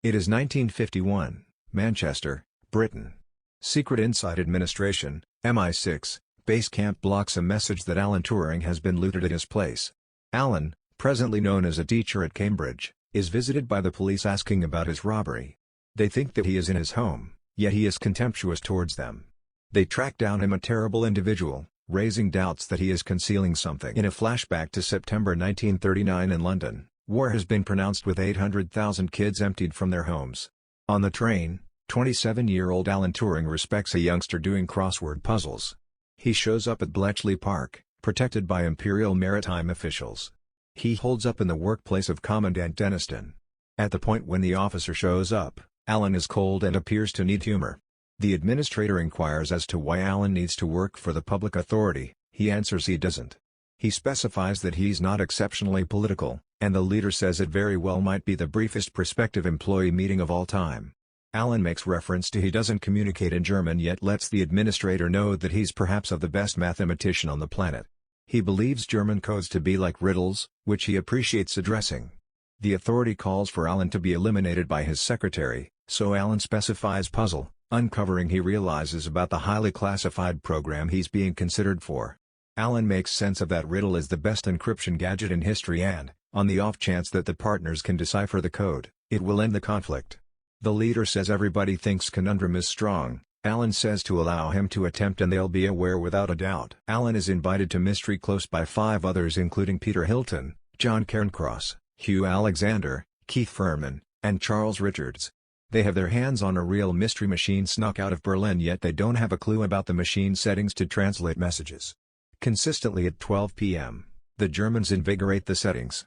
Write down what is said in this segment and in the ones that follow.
It is 1951, Manchester, Britain. Secret Inside Administration, MI6, base camp blocks a message that Alan Turing has been looted at his place. Alan, presently known as a teacher at Cambridge, is visited by the police asking about his robbery. They think that he is in his home, yet he is contemptuous towards them. They track down him, a terrible individual, raising doubts that he is concealing something. In a flashback to September 1939 in London, war has been pronounced with 800,000 kids emptied from their homes. On the train, 27-year-old Alan Turing respects a youngster doing crossword puzzles. He shows up at Bletchley Park, protected by Imperial Maritime officials. He holds up in the workplace of Commandant Denniston. At the point when the officer shows up, Alan is cold and appears to need humor. The administrator inquires as to why Alan needs to work for the public authority. He answers he doesn't. He specifies that he's not exceptionally political, and the leader says it very well might be the briefest prospective employee meeting of all time. Alan makes reference to he doesn't communicate in German yet lets the administrator know that he's perhaps of the best mathematician on the planet. He believes German codes to be like riddles, which he appreciates addressing. The authority calls for Alan to be eliminated by his secretary, so Alan specifies puzzle, uncovering he realizes about the highly classified program he's being considered for. Alan makes sense of that riddle as the best encryption gadget in history and, on the off chance that the partners can decipher the code, it will end the conflict. The leader says everybody thinks conundrum is strong. Alan says to allow him to attempt and they'll be aware without a doubt. Alan is invited to mystery close by 5 others including Peter Hilton, John Cairncross, Hugh Alexander, Keith Furman, and Charles Richards. They have their hands on a real mystery machine snuck out of Berlin, yet they don't have a clue about the machine settings to translate messages. Consistently at 12 p.m., the Germans invigorate the settings.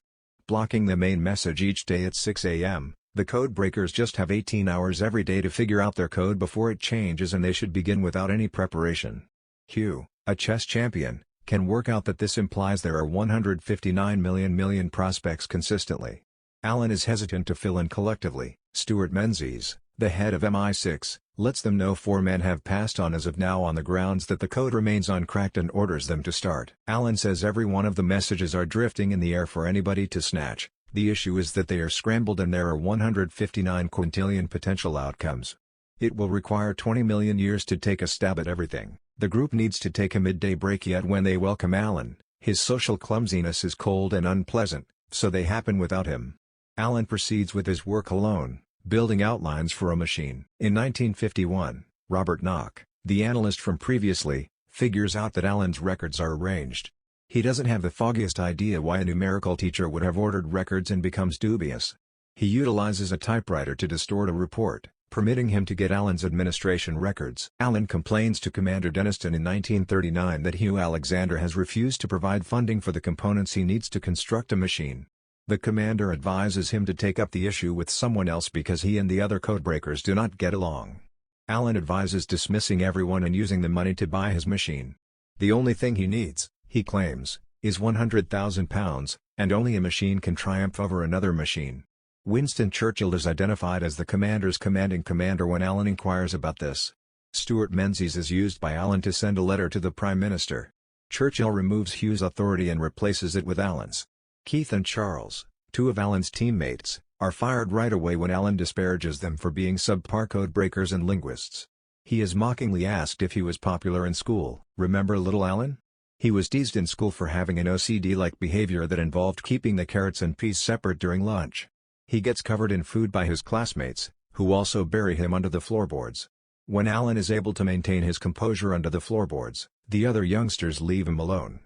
Blocking the main message each day at 6 a.m., the code breakers just have 18 hours every day to figure out their code before it changes, and they should begin without any preparation. Hugh, a chess champion, can work out that this implies there are 159 million prospects consistently. Alan is hesitant to fill in collectively. Stuart Menzies, the head of MI6, lets them know 4 men have passed on as of now on the grounds that the code remains uncracked and orders them to start. Alan says every one of the messages are drifting in the air for anybody to snatch. The issue is that they are scrambled and there are 159 quintillion potential outcomes. It will require 20 million years to take a stab at everything. The group needs to take a midday break, yet when they welcome Alan, his social clumsiness is cold and unpleasant, so they happen without him. Alan proceeds with his work alone, building outlines for a machine. In 1951, Robert Nock, the analyst from previously, figures out that Alan's records are arranged. He doesn't have the foggiest idea why a numerical teacher would have ordered records and becomes dubious. He utilizes a typewriter to distort a report, permitting him to get Alan's administration records. Alan complains to Commander Denniston in 1939 that Hugh Alexander has refused to provide funding for the components he needs to construct a machine. The commander advises him to take up the issue with someone else because he and the other codebreakers do not get along. Alan advises dismissing everyone and using the money to buy his machine. The only thing he needs, he claims, is £100,000, and only a machine can triumph over another machine. Winston Churchill is identified as the commander's commanding commander when Alan inquires about this. Stuart Menzies is used by Alan to send a letter to the Prime Minister. Churchill removes Hugh's authority and replaces it with Alan's. Keith and Charles, 2 of Alan's teammates, are fired right away when Alan disparages them for being subpar code breakers and linguists. He is mockingly asked if he was popular in school. Remember little Alan? He was teased in school for having an OCD-like behavior that involved keeping the carrots and peas separate during lunch. He gets covered in food by his classmates, who also bury him under the floorboards. When Alan is able to maintain his composure under the floorboards, the other youngsters leave him alone.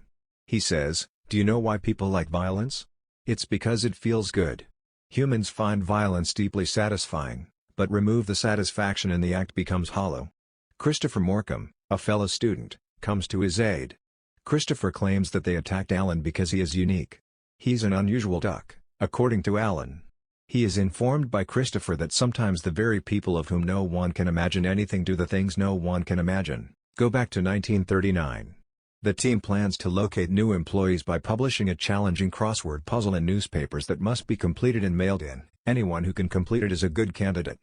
He says, "Do you know why people like violence? It's because it feels good. Humans find violence deeply satisfying, but remove the satisfaction and the act becomes hollow." Christopher Morcom, a fellow student, comes to his aid. Christopher claims that they attacked Alan because he is unique. He's an unusual duck, according to Alan. He is informed by Christopher that sometimes the very people of whom no one can imagine anything do the things no one can imagine. Go back to 1939. The team plans to locate new employees by publishing a challenging crossword puzzle in newspapers that must be completed and mailed in. Anyone who can complete it is a good candidate.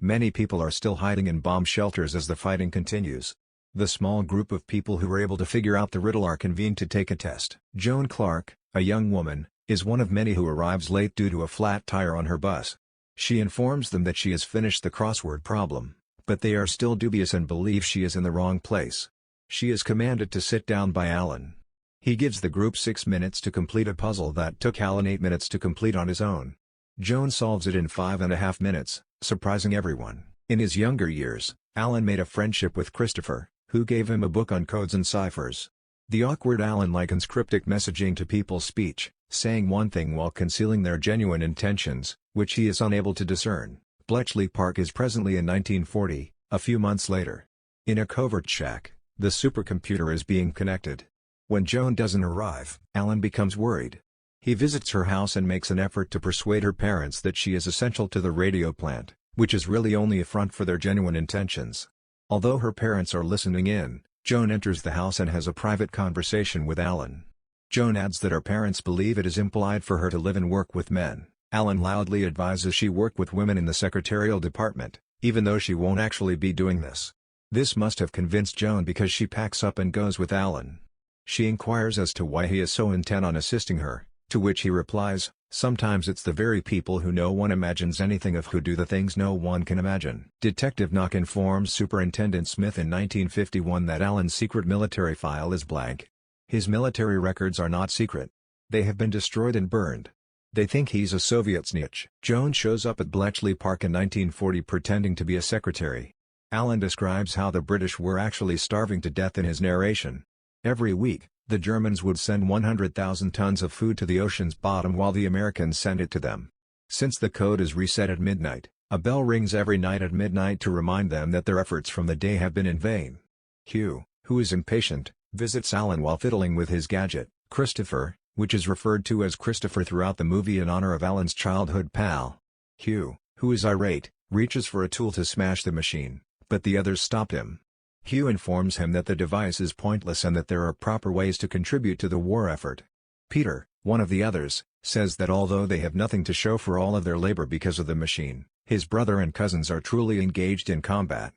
Many people are still hiding in bomb shelters as the fighting continues. The small group of people who are able to figure out the riddle are convened to take a test. Joan Clark, a young woman, is one of many who arrives late due to a flat tire on her bus. She informs them that she has finished the crossword problem, but they are still dubious and believe she is in the wrong place. She is commanded to sit down by Alan. He gives the group 6 minutes to complete a puzzle that took Alan 8 minutes to complete on his own. Joan solves it in 5.5 minutes, surprising everyone. In his younger years, Alan made a friendship with Christopher, who gave him a book on codes and ciphers. The awkward Alan likens cryptic messaging to people's speech, saying one thing while concealing their genuine intentions, which he is unable to discern. Bletchley Park is presently in 1940, a few months later. In a covert shack, the supercomputer is being connected. When Joan doesn't arrive, Alan becomes worried. He visits her house and makes an effort to persuade her parents that she is essential to the radio plant, which is really only a front for their genuine intentions. Although her parents are listening in, Joan enters the house and has a private conversation with Alan. Joan adds that her parents believe it is impolite for her to live and work with men. Alan loudly advises she work with women in the secretarial department, even though she won't actually be doing this. This must have convinced Joan because she packs up and goes with Alan. She inquires as to why he is so intent on assisting her, to which he replies, "Sometimes it's the very people who no one imagines anything of who do the things no one can imagine." Detective Knock informs Superintendent Smith in 1951 that Alan's secret military file is blank. His military records are not secret. They have been destroyed and burned. They think he's a Soviet snitch. Joan shows up at Bletchley Park in 1940 pretending to be a secretary. Alan describes how the British were actually starving to death in his narration. Every week, the Germans would send 100,000 tons of food to the ocean's bottom while the Americans sent it to them. Since the code is reset at midnight, a bell rings every night at midnight to remind them that their efforts from the day have been in vain. Hugh, who is impatient, visits Alan while fiddling with his gadget, Christopher, which is referred to as Christopher throughout the movie in honor of Alan's childhood pal. Hugh, who is irate, reaches for a tool to smash the machine, but the others stop him. Hugh informs him that the device is pointless and that there are proper ways to contribute to the war effort. Peter, one of the others, says that although they have nothing to show for all of their labor because of the machine, his brother and cousins are truly engaged in combat.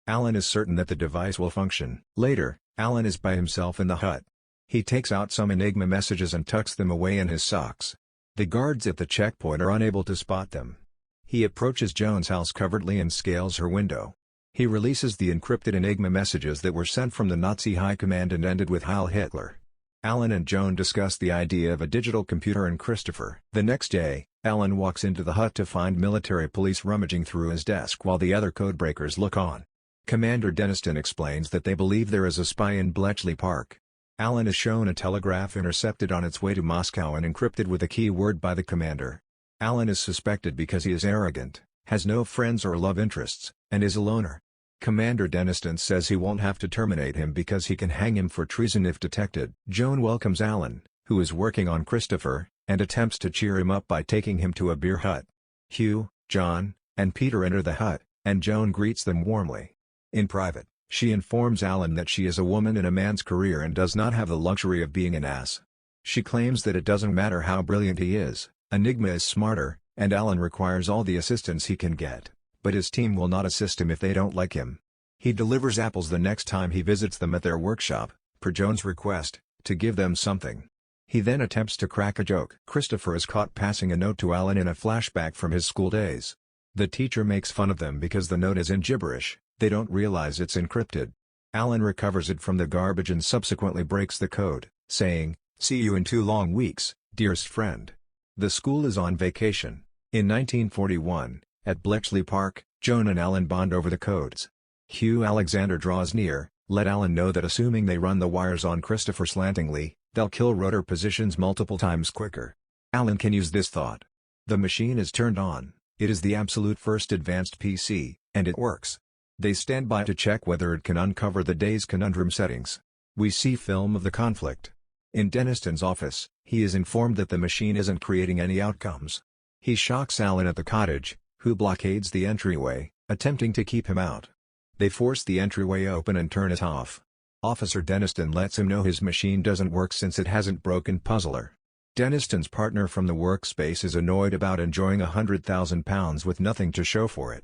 Alan is certain that the device will function. Later, Alan is by himself in the hut. He takes out some Enigma messages and tucks them away in his socks. The guards at the checkpoint are unable to spot them. He approaches Joan's house covertly and scales her window. He releases the encrypted Enigma messages that were sent from the Nazi High Command and ended with Heil Hitler. Alan and Joan discuss the idea of a digital computer and Christopher. The next day, Alan walks into the hut to find military police rummaging through his desk while the other codebreakers look on. Commander Deniston explains that they believe there is a spy in Bletchley Park. Alan is shown a telegraph intercepted on its way to Moscow and encrypted with a keyword by the commander. Alan is suspected because he is arrogant, has no friends or love interests, and is a loner. Commander Deniston says he won't have to terminate him because he can hang him for treason if detected. Joan welcomes Alan, who is working on Christopher, and attempts to cheer him up by taking him to a beer hut. Hugh, John, and Peter enter the hut, and Joan greets them warmly. In private, she informs Alan that she is a woman in a man's career and does not have the luxury of being an ass. She claims that it doesn't matter how brilliant he is, Enigma is smarter, and Alan requires all the assistance he can get, but his team will not assist him if they don't like him. He delivers apples the next time he visits them at their workshop, per Joan's request, to give them something. He then attempts to crack a joke. Christopher is caught passing a note to Alan in a flashback from his school days. The teacher makes fun of them because the note is in gibberish. They don't realize it's encrypted. Alan recovers it from the garbage and subsequently breaks the code, saying, "See you in 2 long weeks, dearest friend." The school is on vacation. In 1941, at Bletchley Park, Joan and Alan bond over the codes. Hugh Alexander draws near, let Alan know that assuming they run the wires on Christopher slantingly, they'll kill rotor positions multiple times quicker. Alan can use this thought. The machine is turned on, it is the absolute first advanced PC, and it works. They stand by to check whether it can uncover the day's conundrum settings. We see film of the conflict. In Deniston's office, he is informed that the machine isn't creating any outcomes. He shocks Alan at the cottage, who blockades the entryway, attempting to keep him out. They force the entryway open and turn it off. Officer Deniston lets him know his machine doesn't work since it hasn't broken Puzzler. Deniston's partner from the workspace is annoyed about enjoying £100,000 with nothing to show for it.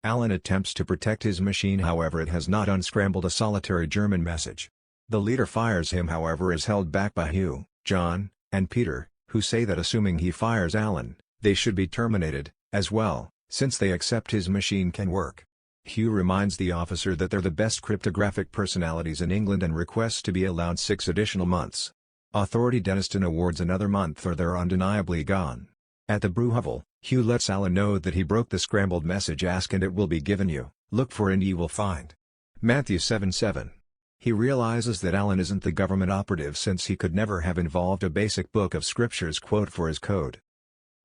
Alan attempts to protect his machine, however it has not unscrambled a solitary German message. The leader fires him, however is held back by Hugh, John, and Peter, who say that assuming he fires Alan, they should be terminated, as well. since they accept his machine can work. Hugh reminds the officer that they're the best cryptographic personalities in England and requests to be allowed 6 additional months. Authority Deniston awards another month or they're undeniably gone. At the brew hovel, Hugh lets Alan know that he broke the scrambled message "Ask and it will be given you, look for and ye will find." Matthew 7:7. He realizes that Alan isn't the government operative since he could never have involved a basic book of scriptures quote for his code.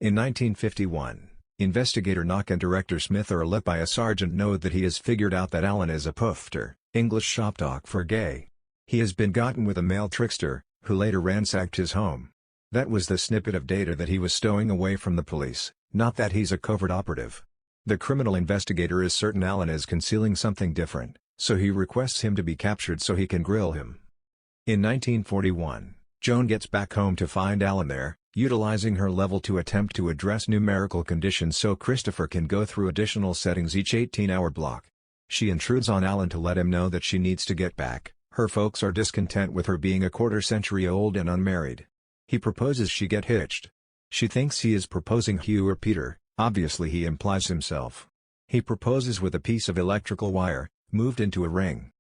In 1951, investigator Knock and director Smith are let by a sergeant know that he has figured out that Alan is a poofter, English shop talk for gay. He has been gotten with a male trickster, who later ransacked his home. That was the snippet of data that he was stowing away from the police, not that he's a covert operative. The criminal investigator is certain Alan is concealing something different, so he requests him to be captured so he can grill him. In 1941, Joan gets back home to find Alan there, utilizing her level to attempt to address numerical conditions so Christopher can go through additional settings each 18-hour block. She intrudes on Alan to let him know that she needs to get back. Her folks are discontent with her being a quarter-century old and unmarried. He proposes she get hitched. She thinks he is proposing Hugh or Peter, obviously he implies himself. He proposes with a piece of electrical wire, moved into a ring.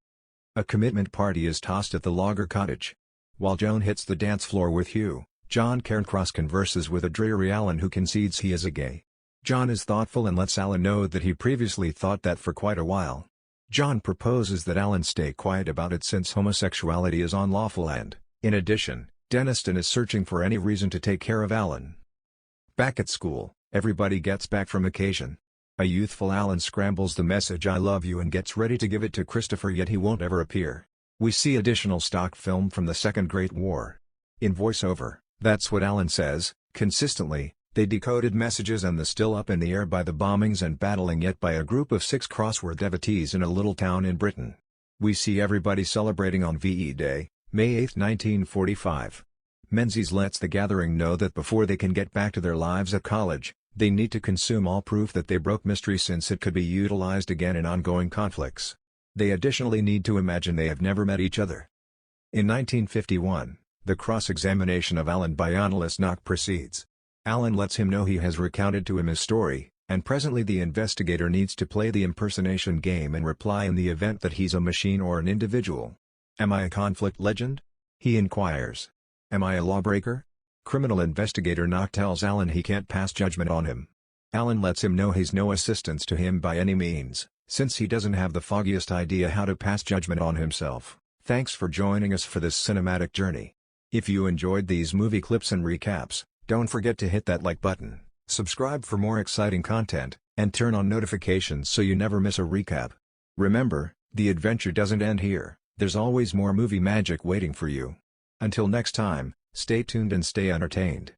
A commitment party is tossed at the Logger cottage. While Joan hits the dance floor with Hugh, John Cairncross converses with a dreary Alan who concedes he is a gay. John is thoughtful and lets Alan know that he previously thought that for quite a while. John proposes that Alan stay quiet about it since homosexuality is unlawful and, in addition, Deniston is searching for any reason to take care of Alan. Back at school, everybody gets back from occasion. A youthful Alan scrambles the message "I love you" and gets ready to give it to Christopher, yet he won't ever appear. We see additional stock film from the Second Great War. In voiceover, that's what Alan says, consistently. They decoded messages and the still up in the air by the bombings and battling yet by a group of 6 crossword devotees in a little town in Britain. We see everybody celebrating on VE Day, May 8, 1945. Menzies lets the gathering know that before they can get back to their lives at college, they need to consume all proof that they broke mystery since it could be utilized again in ongoing conflicts. They additionally need to imagine they have never met each other. In 1951, the cross-examination of Alan by analyst Knock proceeds. Alan lets him know he has recounted to him his story, and presently the investigator needs to play the impersonation game and reply in the event that he's a machine or an individual. "Am I a conflict legend?" he inquires. "Am I a lawbreaker?" Criminal investigator Knock tells Alan he can't pass judgment on him. Alan lets him know he's no assistance to him by any means, since he doesn't have the foggiest idea how to pass judgment on himself. Thanks for joining us for this cinematic journey. If you enjoyed these movie clips and recaps, don't forget to hit that like button, subscribe for more exciting content, and turn on notifications so you never miss a recap. Remember, the adventure doesn't end here, there's always more movie magic waiting for you. Until next time, stay tuned and stay entertained.